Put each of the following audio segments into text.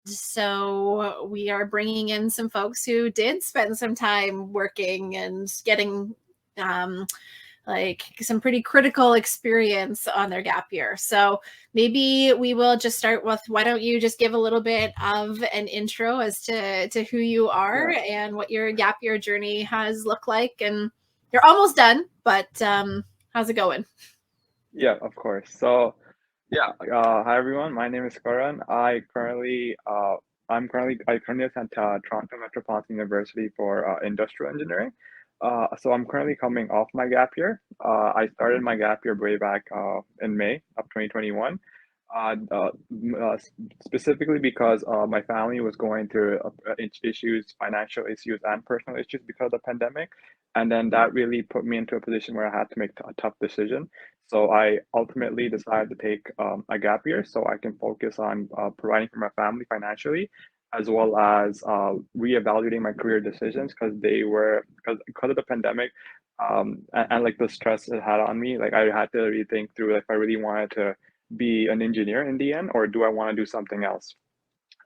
so we are bringing in some folks who did spend some time working and getting like some pretty critical experience on their gap year. So maybe we will just start with, why don't you just give a little bit of an intro as to who you are and what your gap year journey has looked like. And you're almost done, but how's it going? Yeah, of course. So, hi everyone. My name is Karan. I currently attend Toronto Metropolitan University for industrial engineering. So I'm currently coming off my gap year. I started my gap year way back in May of 2021. Uh, uh, Specifically because my family was going through issues, financial issues, and personal issues because of the pandemic, and then that really put me into a position where I had to make a tough decision. So I ultimately decided to take a gap year so I can focus on providing for my family financially, as well as reevaluating my career decisions because because of the pandemic, and like the stress it had on me. Like I had to rethink through if I really wanted to be an engineer in the end, or do I want to do something else?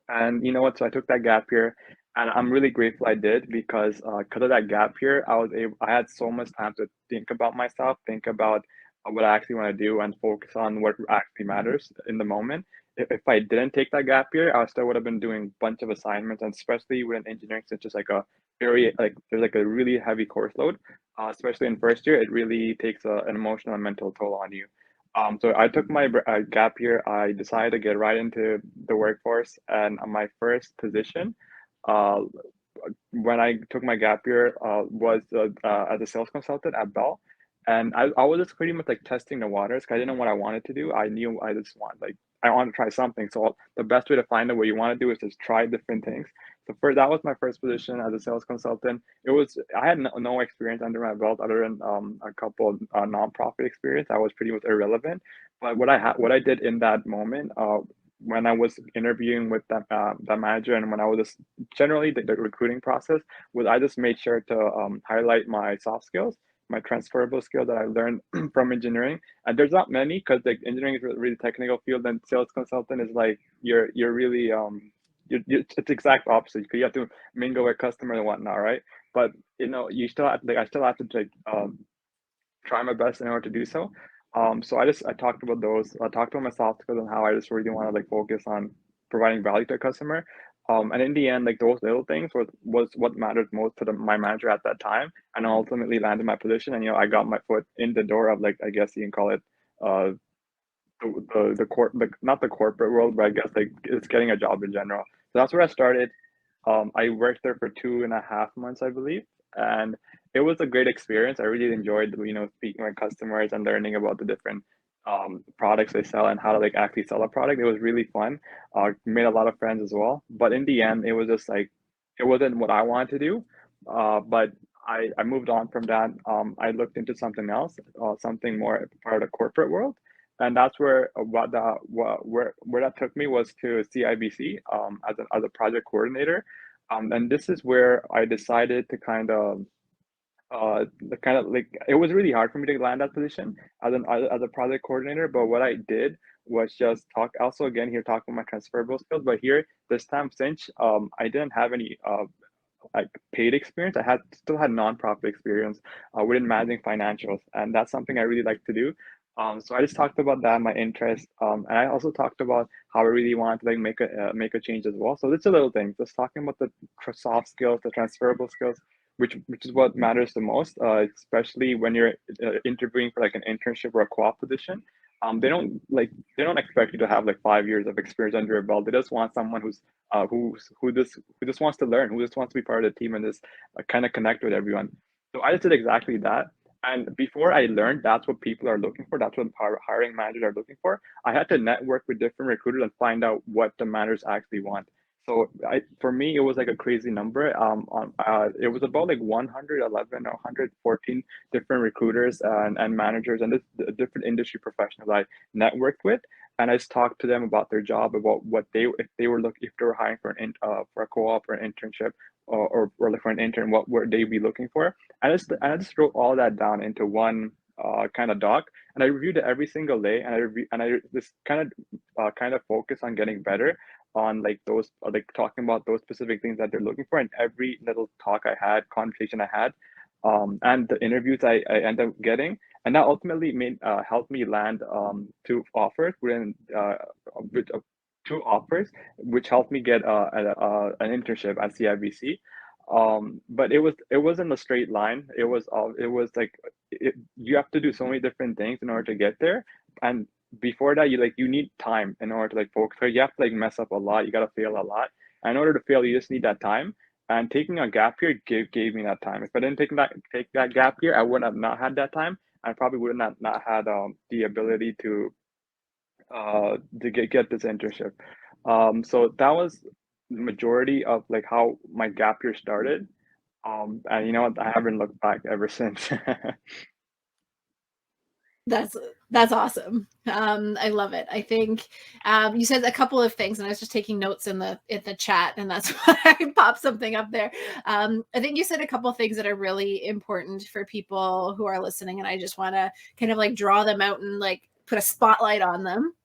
And you know what? So I took that gap year, and I'm really grateful I did because of that gap year, I had so much time to think about myself, think about what I actually want to do, and focus on what actually matters in the moment. If I didn't take that gap year, I still would have been doing a bunch of assignments, and especially with engineering, since it's like a very like there's like a really heavy course load, especially in first year, it really takes an emotional and mental toll on you. So I took my gap year. I decided to get right into the workforce, and my first position, uh, when I took my gap year, was as a sales consultant at Bell, and I was just pretty much like testing the waters 'cause I didn't know what I wanted to do. I knew I wanted to try something. So the best way to find out what you want to do is just try different things. So first, that was my first position as a sales consultant. I had no experience under my belt other than a couple of nonprofit experience. I was pretty much irrelevant. But what I did in that moment, when I was interviewing with the manager, and when I was just generally the recruiting process, was I just made sure to highlight my soft skills, my transferable skills that I learned from engineering. And there's not many because like engineering is a really technical field, and sales consultant is like you're really it's exact opposite because you have to mingle with customers and whatnot, right? But you still have, like I still have to like try my best in order to do so. So I talked about those. I talked about my soft skills and how I just really want to like focus on providing value to a customer. And in the end, like those little things was what mattered most to my manager at that time, and I ultimately landed my position. And I got my foot in the door of, like, I guess you can call it uh the not the corporate world, but I guess like it's getting a job in general. So that's where I started. I worked there for 2.5 months, I believe, and it was a great experience. I really enjoyed, speaking with customers and learning about the different products they sell and how to like actually sell a product. It was really fun. Made a lot of friends as well. But in the end, it was just like it wasn't what I wanted to do. But I moved on from that. I looked into something else, something more part of the corporate world, and that's where where that took me was to CIBC as a project coordinator, and this is where I decided to kind of like it was really hard for me to land that position as a project coordinator. But what I did was just talk. Also, again, here talking about my transferable skills, but here this time, since I didn't have any like paid experience. I had still had nonprofit experience within managing financials, and that's something I really like to do. So I just talked about that, my interest, and I also talked about how I really want to like make a change as well. So it's a little thing, just talking about the soft skills, the transferable skills, which is what matters the most, especially when you're interviewing for like an internship or a co-op position. They don't expect you to have like 5 years of experience under your belt. They just want someone who just wants to learn, who just wants to be part of the team and just kind of connect with everyone. So I just did exactly that. And before I learned that's what people are looking for, that's what hiring managers are looking for, I had to network with different recruiters and find out what the managers actually want. So for me, it was like a crazy number. It was about like 111 or 114 different recruiters and managers and different industry professionals I networked with, and I just talked to them about their job, about what if they were hiring for a co-op or an internship, or like for an intern, what would they be looking for? I just wrote all that down into one kind of doc, and I reviewed it every single day, and I just kind of focus on getting better. on like those like talking about those specific things that they're looking for. And every little talk I had, conversation I had, and the interviews I end up getting, and that ultimately made helped me land two offers within with, two offers, which helped me get an internship at CIBC. But it wasn't a straight line. It was like you have to do so many different things in order to get there. And before that, you need time in order to like focus. So you have to like mess up a lot. You gotta fail a lot. And in order to fail, you just need that time. And taking a gap year gave me that time. If I didn't take that gap year, I would have not had that time. I probably would not had the ability to get this internship. So that was majority of like how my gap year started. And you know what? I haven't looked back ever since. That's that's awesome. I love it. I think you said a couple of things, and I was just taking notes in the chat, and that's why I popped something up there. I think you said a couple of things that are really important for people who are listening, and I just want to kind of like draw them out and like put a spotlight on them.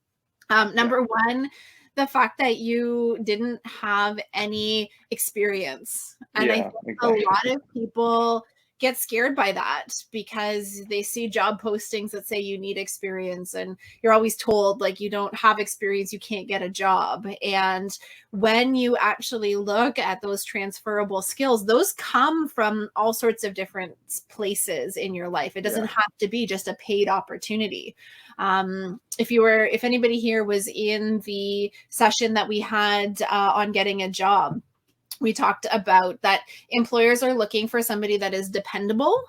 Yeah, Number one, the fact that you didn't have any experience. And I yeah, think a lot exactly. of people get scared by that because they see job postings that say you need experience, and you're always told like you don't have experience, you can't get a job. And when you actually look at those transferable skills, those come from all sorts of different places in your life. It doesn't Yeah, have to be just a paid opportunity. If anybody here was in the session that we had on getting a job, we talked about that employers are looking for somebody that is dependable,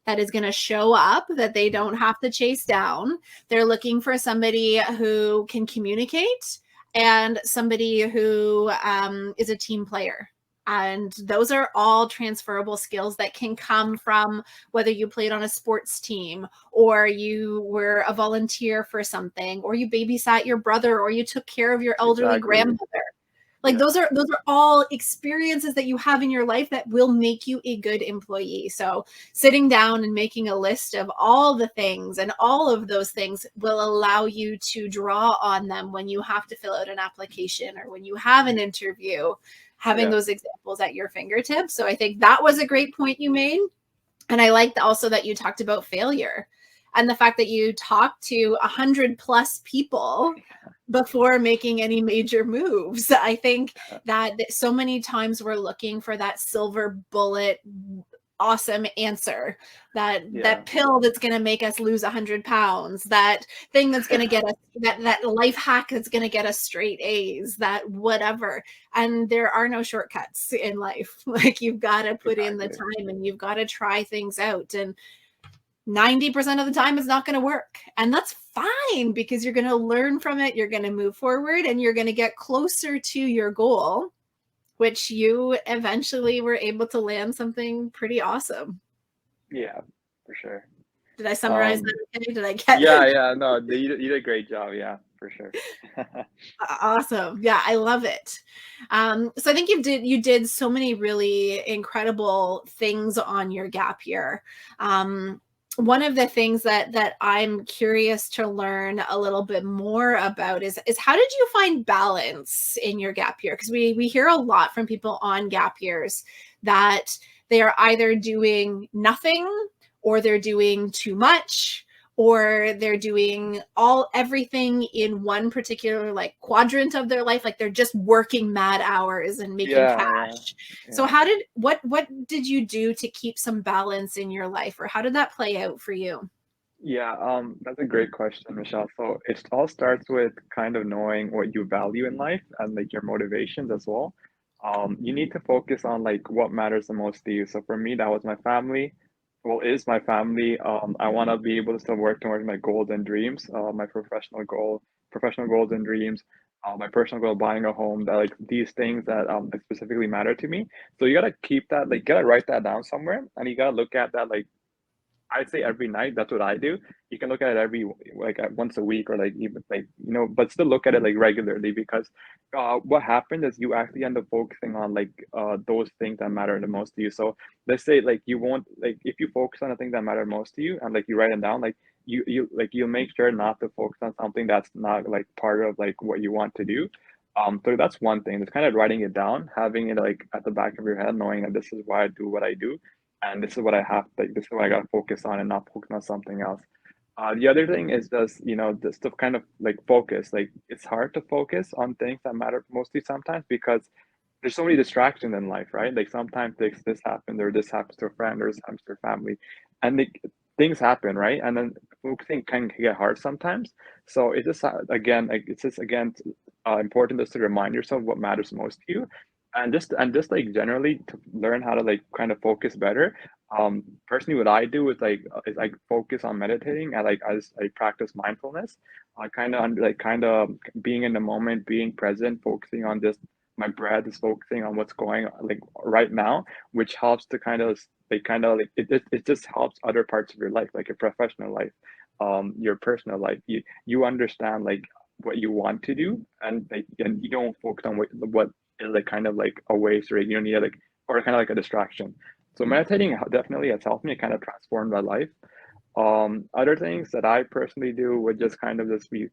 that is going to show up, that they don't have to chase down. They're looking for somebody who can communicate and somebody who is a team player. And those are all transferable skills that can come from whether you played on a sports team or you were a volunteer for something or you babysat your brother or you took care of your elderly exactly. grandmother. Like Yeah, those are all experiences that you have in your life that will make you a good employee. So sitting down and making a list of all the things, and all of those things will allow you to draw on them when you have to fill out an application or when you have an interview, having yeah, those examples at your fingertips. So I think that was a great point you made. And I liked also that you talked about failure and the fact that you talked to 100+ people before making any major moves. I think that so many times we're looking for that silver bullet awesome answer, that yeah, pill that's going to make us lose 100 pounds, that thing that's going to get us that life hack that's going to get us straight A's, that whatever. And there are no shortcuts in life. Like you've got to put in the exactly. time and you've got to try things out, and 90% of the time it's not going to work. And that's fine because you're going to learn from it, you're going to move forward, and you're going to get closer to your goal, which you eventually were able to land something pretty awesome. Yeah, for sure. Did I summarize Um, that okay? Did I get yeah, yeah, no, you did a great job. Yeah, for sure. awesome? Yeah, I love it. So I think you did so many really incredible things on your gap year. One of the things that I'm curious to learn a little bit more about is how did you find balance in your gap year? Because we hear a lot from people on gap years that they are either doing nothing or they're doing too much or they're doing everything in one particular like quadrant of their life, like they're just working mad hours and making Yeah, yeah, cash. So yeah. what did you do to keep some balance in your life, or how did that play out for you? Yeah, that's a great question, Michelle. So it all starts with kind of knowing what you value in life and like your motivations as well. You need to focus on like what matters the most to you. So for me, that was my family. Well, is my family. I want to be able to still work towards my goals and dreams, my professional goals and dreams, my personal goal, buying a home. That like these things that like, specifically matter to me. So you gotta keep that, like, gotta write that down somewhere, and you gotta look at that like I'd say every night. That's what I do. You can look at it once a week or like even like but still look at it like regularly because what happened is you actually end up focusing on like those things that matter the most to you. So let's say like you won't like if you focus on the things that matter most to you and like you write them down, like you make sure not to focus on something that's not like part of like what you want to do. So that's one thing. Just kind of writing it down, having it like at the back of your head, knowing that this is why I do what I do, and this is what I have. Like this is what I got to focus on, and not focus on something else. The other thing is just, just to kind of like focus. Like it's hard to focus on things that matter mostly sometimes because there's so many distractions in life, right? Like sometimes this happens or this happens to a friend or this happens to a family, and things happen, right? And then focusing can get hard sometimes. So it's just again, like it's just again important just to remind yourself what matters most to you, and just like generally to learn how to like kind of focus better. Personally, what I do is like focus on meditating and like as I practice mindfulness. I kind of being in the moment, being present, focusing on just my breath, is focusing on what's going on like right now, which helps to kind of like it just helps other parts of your life, like your professional life, your personal life. You understand like what you want to do, and you don't focus on what is like kind of like a waste, or you don't need like, or kind of like a distraction. So meditating definitely has helped me kind of transform my life. Other things that I personally do would just kind of just be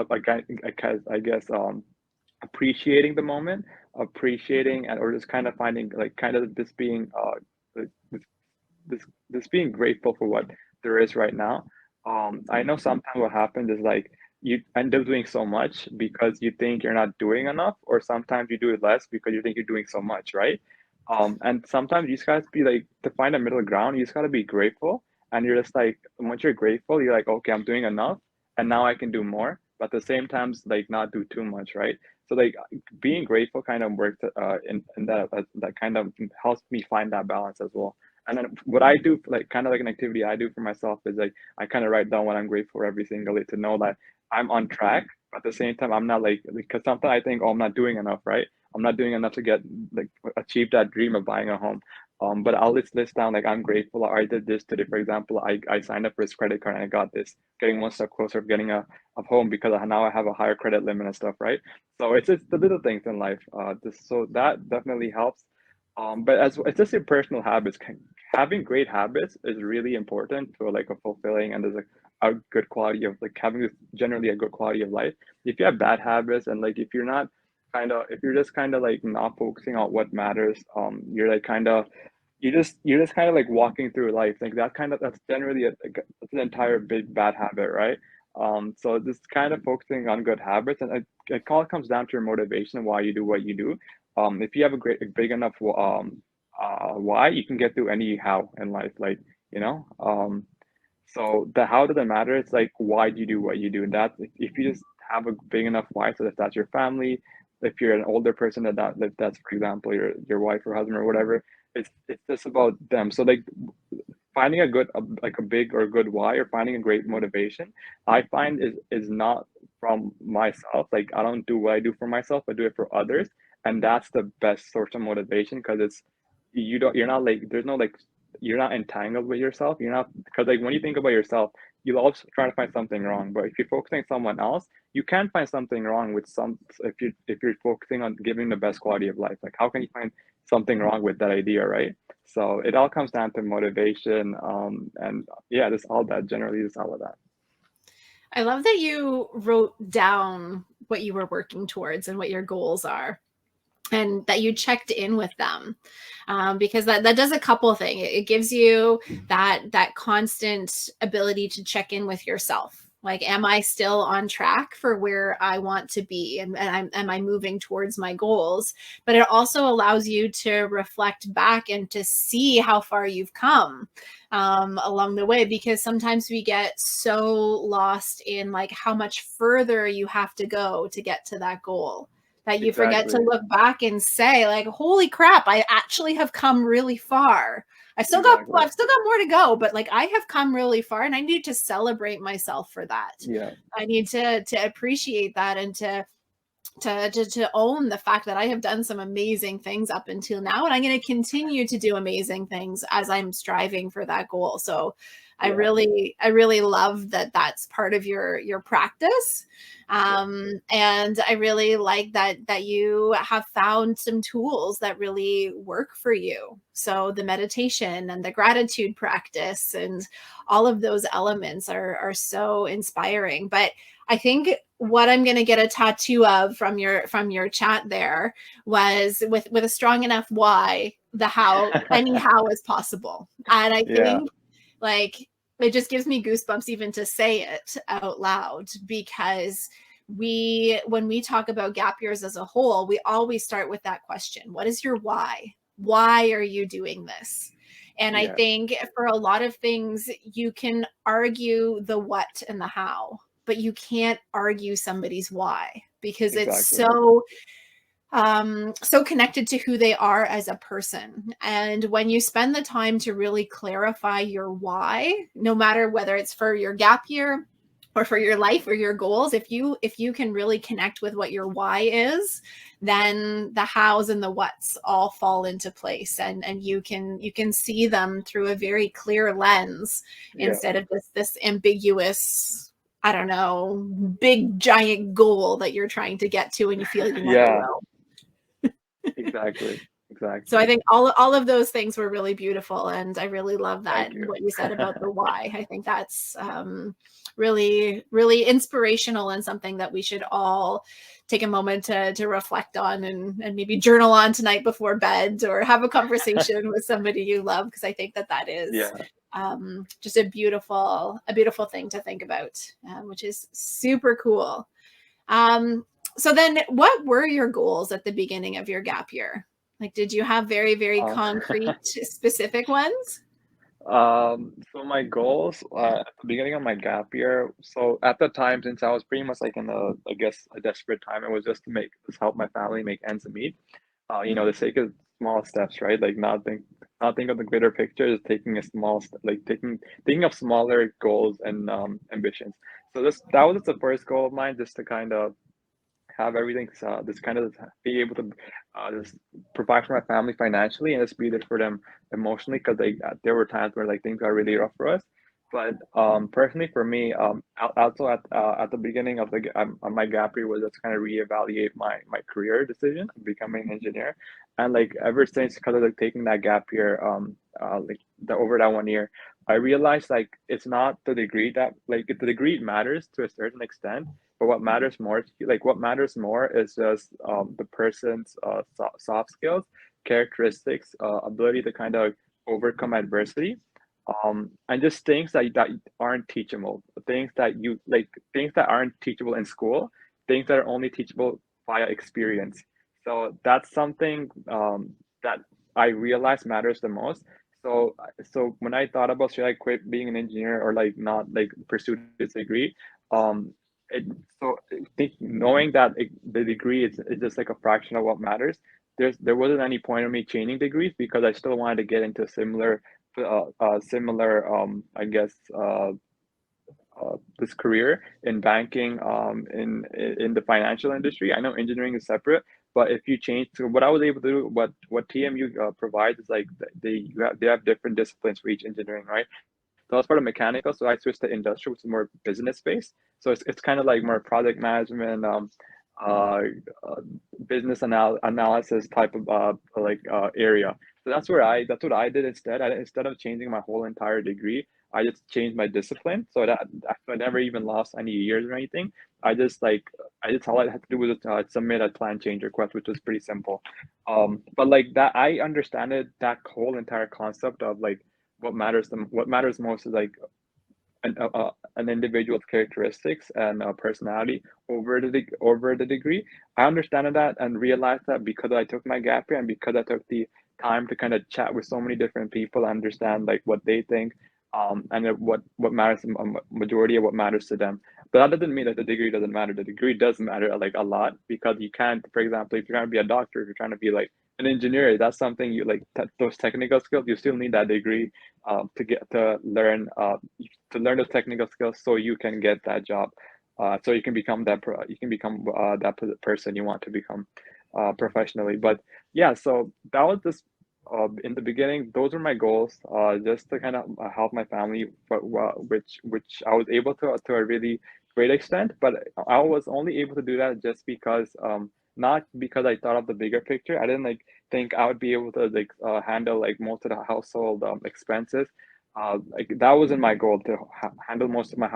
like I guess appreciating the moment, appreciating, and or just kind of finding like kind of just being like, this this being grateful for what there is right now. I know sometimes what happens is like you end up doing so much because you think you're not doing enough, or sometimes you do it less because you think you're doing so much, right? And sometimes you just gotta be like to find a middle ground, you just gotta be grateful, and you're just like once you're grateful, you're like, okay, I'm doing enough, and now I can do more. But at the same time, like not do too much, right? So like being grateful kind of works in that kind of helps me find that balance as well. And then what I do, like kind of like an activity I do for myself, is like I kind of write down what I'm grateful for every single day to know that I'm on track. But at the same time, I'm not like because sometimes I think, oh, I'm not doing enough, right? I'm not doing enough to get like achieve that dream of buying a home. But I'll list down like I'm grateful I did this today. For example, I signed up for this credit card and I got this, getting one step closer of getting a home because now I have a higher credit limit and stuff, right? So it's just the little things in life. So that definitely helps. But as it's just your personal habits. Having great habits is really important for like a fulfilling and there's a good quality of like having generally a good quality of life. If you have bad habits and like if you're not if you're just kind of like not focusing on what matters, you're like kind of you're just kind of like walking through life like that's generally that's an entire big bad habit, right? So just kind of focusing on good habits, and it all comes down to your motivation and why you do what you do. If you have a big enough why, you can get through any how in life, like you know. So the how doesn't matter. It's like why do you do what you do, and that's if you just have a big enough why. So if that's your family, if you're an older person, if that's for example your wife or husband or whatever, it's just about them. So like finding a good like a big or good why, or finding a great motivation, I find is not from myself. Like I don't do what I do for myself, I do it for others, and that's the best source of motivation because you're not like there's no like you're not entangled with yourself. You're not because like when you think about yourself, you'll always try to find something wrong. But if you're focusing on someone else, you can find something wrong with some if you're focusing on giving the best quality of life. Like how can you find something wrong with that idea, right? So it all comes down to motivation, and yeah, just all that. Generally, just all of that. I love that you wrote down what you were working towards and what your goals are, and that you checked in with them, because that does a couple of things. It gives you that constant ability to check in with yourself. Like, am I still on track for where I want to be? And am I moving towards my goals? But it also allows you to reflect back and to see how far you've come along the way, because sometimes we get so lost in like how much further you have to go to get to that goal, that you forget to Exactly. look back and say like, holy crap, I actually have come really far. Exactly. I've still got more to go, but like I have come really far, and I need to celebrate myself for that. Yeah. I need to appreciate that, and to own the fact that I have done some amazing things up until now, and I'm going to continue to do amazing things as I'm striving for that goal. So Yeah. I really love that that's part of your practice. Yeah. And I really like that you have found some tools that really work for you. So the meditation and the gratitude practice and all of those elements are so inspiring. But I think what I'm going to get a tattoo of from your chat there was with a strong enough why, the how, any how is possible. And I Yeah, think like it just gives me goosebumps even to say it out loud, because when we talk about gap years as a whole, we always start with that question: what is your why? Why are you doing this? And I yeah, think for a lot of things, you can argue the what and the how, but you can't argue somebody's why, because it's exactly. so connected to who they are as a person. And when you spend the time to really clarify your why, no matter whether it's for your gap year or for your life or your goals, if you can really connect with what your why is, then the hows and the whats all fall into place, and you can see them through a very clear lens, Yeah, instead of this ambiguous, I don't know, big giant goal that you're trying to get to and you feel you never yeah, will. exactly, So I exactly. think all of those things were really beautiful, and I really love that, Thank you. what you said about the why. I think that's really really inspirational, and something that we should all take a moment to reflect on, and maybe journal on tonight before bed, or have a conversation with somebody you love, because I think that that is Yeah. just a beautiful thing to think about, which is super cool. Um, so then what were your goals at the beginning of your gap year? Like, did you have very, very Uh, concrete, specific ones? so my goals at the beginning of my gap year. So at the time, since I was pretty much like in I guess, a desperate time, it was just to just help my family make ends meet. The sake of small steps, right? Like not think of the greater picture, is taking a small step, like thinking of smaller goals and ambitions. So that was just the first goal of mine, just to kind of have everything, just kind of be able to just provide for my family financially, and just be there for them emotionally, because there were times where like things got really rough for us. But personally for me, also at the beginning of my gap year, was just kind of reevaluate my career decision, becoming an engineer. And like ever since, kind of like taking that gap year, like the over that 1 year, I realized like it's not the degree that, like, the degree matters to a certain extent, but what matters more is just the person's soft skills, characteristics, ability to kind of overcome adversity, and just things that aren't teachable, things that aren't teachable in school, things that are only teachable via experience. So that's something that I realize matters the most. So when I thought about, should I quit being an engineer or like not like pursue this degree, um, it, knowing that the degree is just like a fraction of what matters, there wasn't any point of me changing degrees, because I still wanted to get into similar, I guess, this career in banking, in the financial industry. I know engineering is separate, but if you change to what I was able to do, what TMU provides is like they have different disciplines for each engineering, right? So I was part of mechanical, so I switched to industrial, which is more business based. So it's kind of like more project management, uh, uh, analysis type of area. So that's what I did instead. Instead of changing my whole entire degree, I just changed my discipline, so that I never even lost any years or anything. I just all I had to do was submit a plan change request, which was pretty simple. But like that, I understand it, that whole entire concept of like what matters most is like an individual's characteristics and personality over the degree. I understand that and realized that because I took my gap year, and because I took the time to kind of chat with so many different people, understand like what they think, and then what matters, majority of what matters to them. But that doesn't mean that the degree doesn't matter. The degree does matter like a lot, because you can't, for example, if you're trying to be a doctor, if you're trying to be like an engineer, that's something you like, those technical skills, you still need that degree to get to learn the technical skills, so you can get that job, so you can become person you want to become professionally. But yeah, so that was just in the beginning. Those were my goals, just to kind of help my family, but which I was able to a really great extent. But I was only able to do that just because, not because I thought of the bigger picture. I didn't like think I would be able to like handle like most of the household expenses. Like that wasn't my goal to handle most of my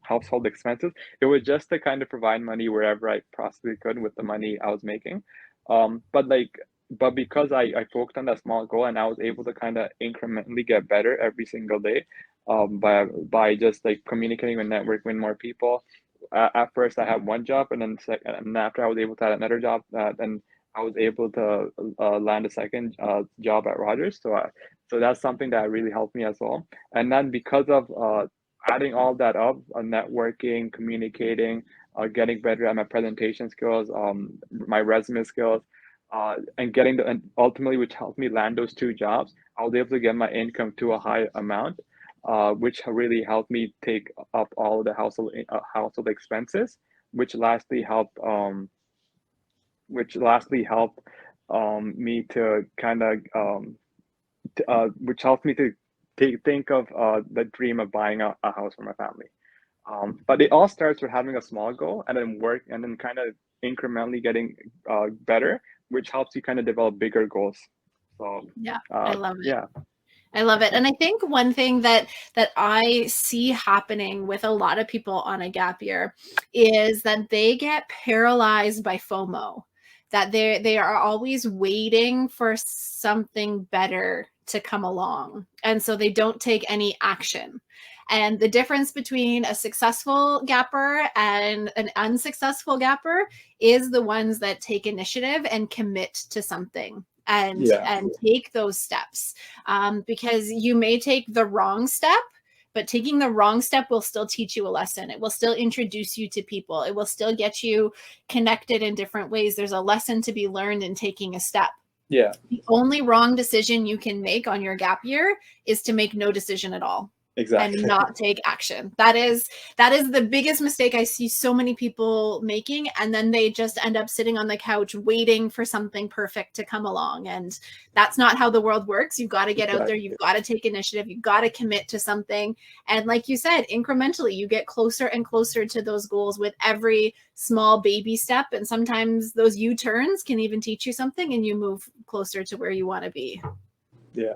household expenses. It was just to kind of provide money wherever I possibly could with the money I was making. But like, but because I focused on that small goal and I was able to kind of incrementally get better every single day, by just like communicating and networking with more people. At first, I had one job, and then and after I was able to have another job, then I was able to land a second job at Rogers. So that's something that really helped me as well. And then because of adding all that up, networking, communicating, getting better at my presentation skills, my resume skills, and getting and ultimately, which helped me land those two jobs, I was able to get my income to a high amount, which really helped me take up all of the household expenses, which lastly helped me to kind of which helped me to think of the dream of buying a house for my family. But it all starts with having a small goal and then work and then kind of incrementally getting better, which helps you kind of develop bigger goals. So, Yeah, I love it. yeah, I love it. And I think one thing that I see happening with a lot of people on a gap year is that they get paralyzed by FOMO, that they are always waiting for something better to come along. And so they don't take any action. And the difference between a successful gapper and an unsuccessful gapper is the ones that take initiative and commit to something yeah, and take those steps, because you may take the wrong step, but taking the wrong step will still teach you a lesson. It will still introduce you to people. It will still get you connected in different ways. There's a lesson to be learned in taking a step. yeah, The only wrong decision you can make on your gap year is to make no decision at all and exactly. not take action. That is the biggest mistake I see so many people making, and then they just end up sitting on the couch waiting for something perfect to come along, and that's not how the world works. You've got to get out there, Exactly. you've got to take initiative, you've got to commit to something, and like you said, incrementally you get closer and closer to those goals with every small baby step, and sometimes those U-turns can even teach you something and you move closer to where you want to be. Yeah,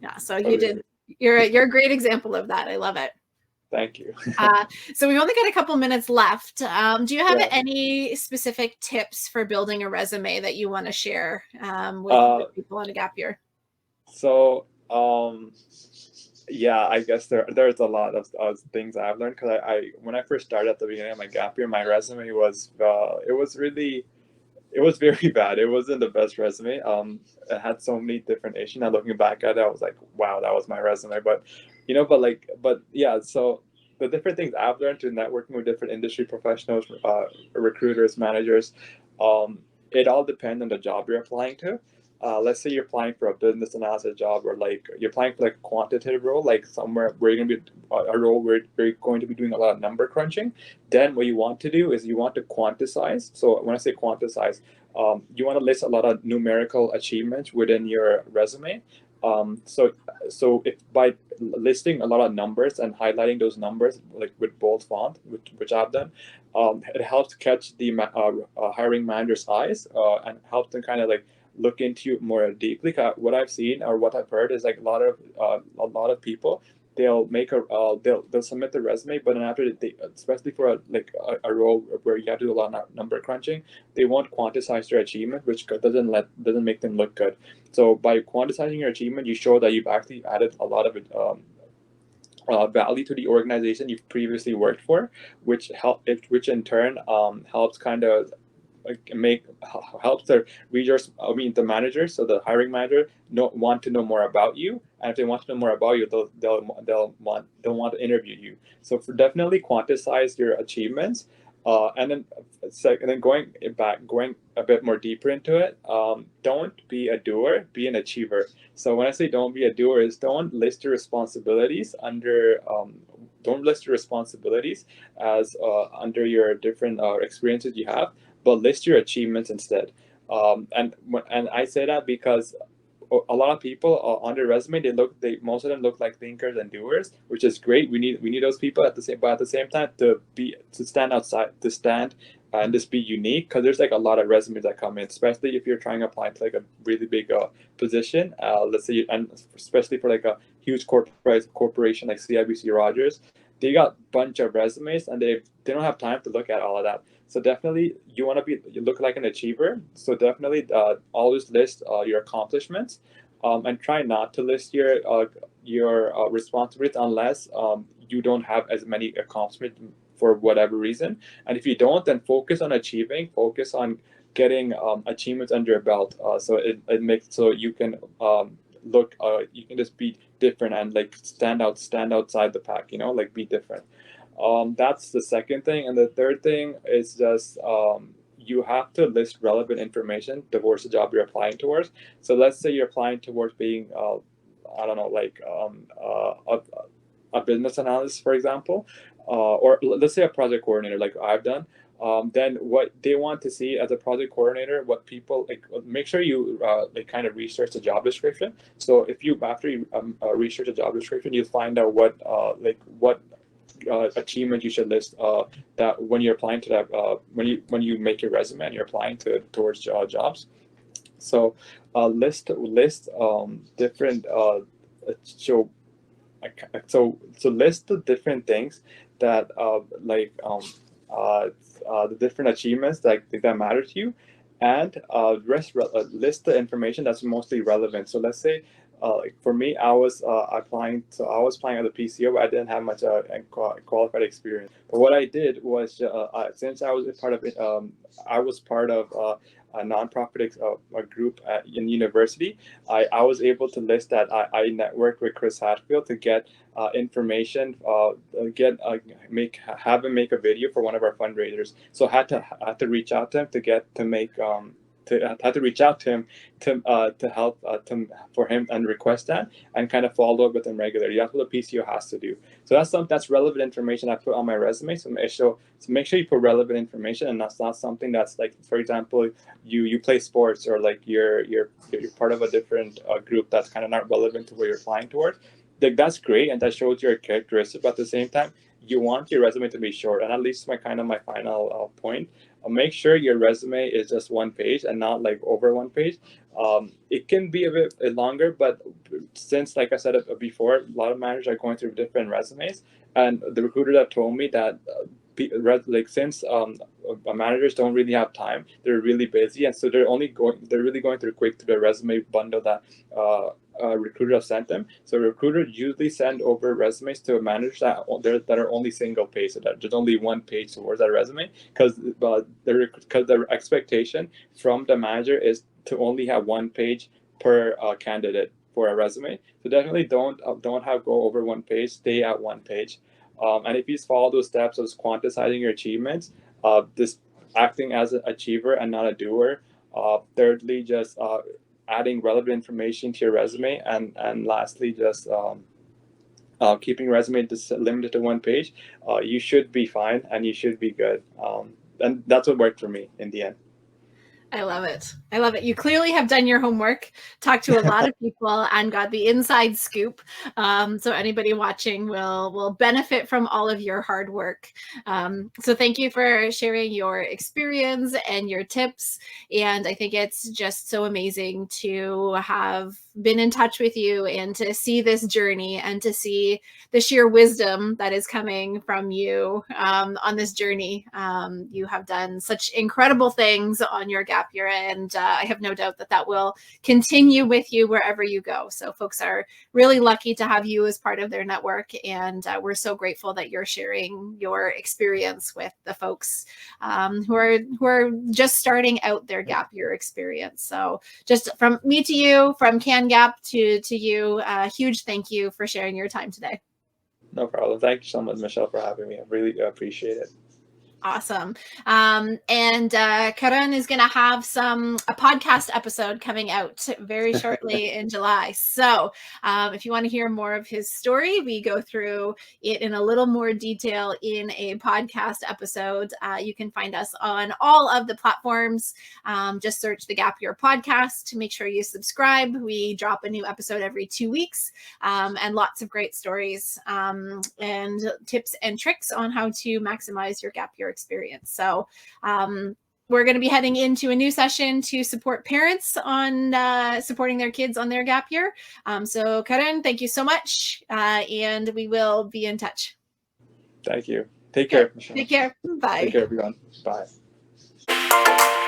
Yeah, so you totally did. agree. You're a great example of that. I love it. Thank you. Uh, so we've only got a couple minutes left. Do you have Yeah. any specific tips for building a resume that you want to share Uh, with people on a gap year? so yeah, I guess there's a lot of things I've learned because I when I first started at the beginning of my gap year, my resume was it was very bad. It wasn't the best resume. It had so many different issues. Now looking back at it, I was like, wow, that was my resume. But but yeah. So the different things I've learned through networking with different industry professionals, recruiters, managers, it all depends on the job you're applying to. Let's say you're applying for a business analysis job, or like you're applying for like a quantitative role, like somewhere where you're gonna be a role where you're going to be doing a lot of number crunching. Then what you want to do is you want to quantize. So when I say quantize, you want to list a lot of numerical achievements within your resume. So if by listing a lot of numbers and highlighting those numbers like with bold font, which I've done, it helps catch the hiring manager's eyes, and helps them kind of like look into you more deeply. What I've seen or what I've heard is like a lot of people, they'll submit the resume, but then after they, especially for a role where you have to do a lot of number crunching, they won't quantize their achievement, which doesn't make them look good. So by quantizing your achievement, you show that you've actually added a lot of value to the organization you've previously worked for, which in turn helps kind of make helps the readers, I mean the managers, so the hiring manager want to know more about you, and if they want to know more about you, they'll want to interview you. So for definitely quantize your achievements, and then going a bit more deeper into it. Don't be a doer, be an achiever. So when I say don't be a doer, is don't list your responsibilities as under your different experiences you have, but list your achievements instead. And I say that because a lot of people on their resume, they most of them look like thinkers and doers, which is great. We need those people at the same time to stand outside, to stand and just be unique, because there's like a lot of resumes that come in, especially if you're trying to apply to like a really big position. Let's say, and especially for like a huge corporation like CIBC Rogers, they got a bunch of resumes and they don't have time to look at all of that. So definitely you want to you look like an achiever. So definitely always list your accomplishments, and try not to list your responsibilities unless you don't have as many accomplishments for whatever reason. And if you don't, then focus on achieving, focus on getting achievements under your belt. So it makes so you can look you can just be different and like stand outside the pack, like be different. That's the second thing. And the third thing is just you have to list relevant information towards the job you're applying towards. So let's say you're applying towards being I don't know, like a business analyst, for example, or let's say a project coordinator, like I've done. Then what they want to see as a project coordinator, what people like, make sure you like kind of research the job description. So if you after you research the job description, you find out what achievement you should list that when you're applying to that when you make your resume and you're applying towards jobs. So list different so so list the different things that the different achievements that matter to you, and list the information that's mostly relevant. So let's say like for me, I was applying. So I was applying as a PCO, but I didn't have much qualified experience. But what I did was, since I was a part of it, I was part of a nonprofit a group in university. I was able to list that I networked with Chris Hatfield to get information, have him make a video for one of our fundraisers. So I had to reach out to him to get to make I had to reach out to him to help for him and request that and kind of follow up with him regularly. That's what a PCO has to do. So that's relevant information I put on my resume. So make sure you put relevant information, and that's not something that's like, for example, you play sports, or like you're part of a different group that's kind of not relevant to where you're applying towards. Like, that's great, and that shows your characteristic. But at the same time, you want your resume to be short. And at least my final point. Make sure your resume is just one page and not like over one page. It can be a bit longer, but since, like I said before, a lot of managers are going through different resumes, and the recruiter that told me that like since managers don't really have time, they're really busy, and so they're really going through quick to the resume bundle that recruiter have sent them. So recruiters usually send over resumes to managers that are only single page, so that there's only one page towards that resume, because the expectation from the manager is to only have one page per candidate for a resume. So definitely don't have go over one page. Stay at one page. And if you follow those steps of quantifying your achievements, this acting as an achiever and not a doer. Thirdly, just adding relevant information to your resume, and lastly, just keeping resume just limited to one page. You should be fine, and you should be good. And that's what worked for me in the end. I love it. I love it. You clearly have done your homework, talked to a lot of people, and got the inside scoop. So anybody watching will benefit from all of your hard work. So thank you for sharing your experience and your tips. And I think it's just so amazing to have been in touch with you and to see this journey and to see the sheer wisdom that is coming from you on this journey. You have done such incredible things on your gap year, and I have no doubt that will continue with you wherever you go. So folks are really lucky to have you as part of their network, and we're so grateful that you're sharing your experience with the folks who are just starting out their gap year experience. So just from me to you, from CanGap to you, a huge thank you for sharing your time today. No problem. Thank you so much, Michelle, for having me. I really appreciate it. Awesome. And Karan is going to have a podcast episode coming out very shortly in July. So if you want to hear more of his story, we go through it in a little more detail in a podcast episode. You can find us on all of the platforms. Just search the Gap Year podcast to make sure you subscribe. We drop a new episode every 2 weeks, and lots of great stories and tips and tricks on how to maximize your gap year year experience. So we're going to be heading into a new session to support parents on supporting their kids on their gap year. So Karan, thank you so much. And we will be in touch. Thank you. Take care, Michelle. Take care. Bye. Take care, everyone. Bye.